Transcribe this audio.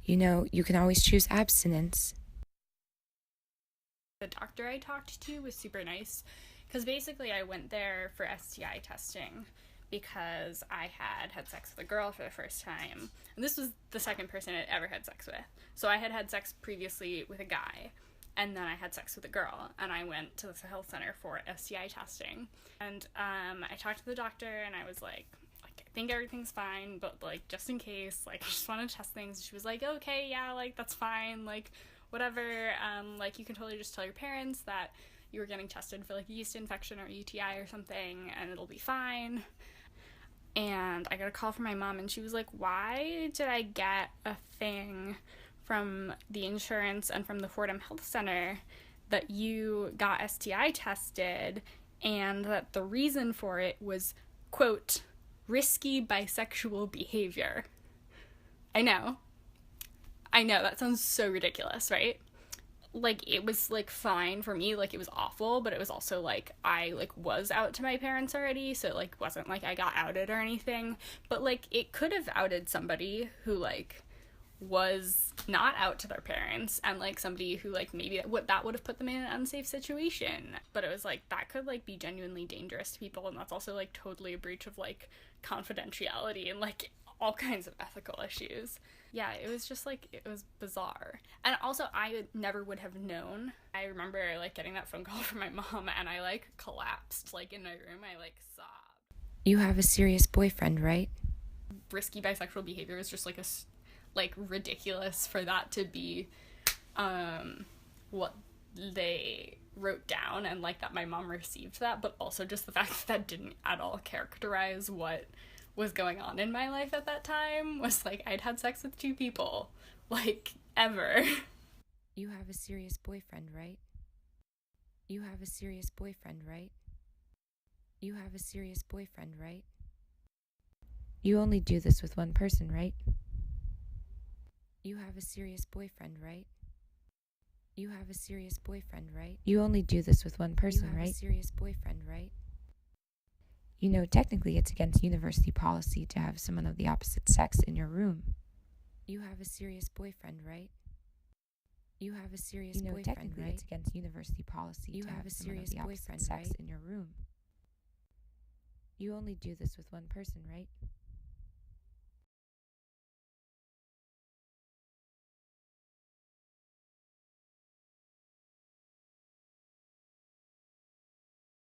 You know, you can always choose abstinence. The doctor I talked to was super nice because basically I went there for STI testing because I had sex with a girl for the first time. And this was the second person I'd ever had sex with. So I had sex previously with a guy, and then I had sex with a girl, and I went to the health center for STI testing. And I talked to the doctor, and I was like, I think everything's fine, but like just in case, like I just want to test things. She was like, okay, yeah, like that's fine, like whatever. Like you can totally just tell your parents that you were getting tested for like a yeast infection or UTI or something, and it'll be fine. And I got a call from my mom, and she was like, why did I get a thing from the insurance and from the Fordham Health Center that you got STI tested, and that the reason for it was, quote, risky bisexual behavior? I know. I know, that sounds so ridiculous, right? Like it was like fine for me, like it was awful, but it was also like I like was out to my parents already, so it like wasn't like I got outed or anything. But like it could have outed somebody who like was not out to their parents, and like somebody who like maybe that would have put them in an unsafe situation. But it was like that could like be genuinely dangerous to people, and that's also like totally a breach of like confidentiality and like all kinds of ethical issues. Yeah, it was just like it was bizarre. And also I never would have known. I remember like getting that phone call from my mom, and I like collapsed like in my room. I like sobbed. You have a serious boyfriend, right? Risky bisexual behavior is just like like ridiculous for that to be what they wrote down, and like that my mom received that, but also just the fact that that didn't at all characterize what was going on in my life at that time. Was like I'd had sex with two people, like ever. You have a serious boyfriend, right? You have a serious boyfriend, right? You have a serious boyfriend, right? You only do this with one person, right? You have a serious boyfriend, right? You have a serious boyfriend, right? You only do this with one person, right? You have a serious boyfriend, right? You know, technically it's against university policy to have someone of the opposite sex in your room. You have a serious boyfriend, right? You have a serious boyfriend, technically right? It's against university policy to have a serious boyfriend, sex in your room. You only do this with one person, right?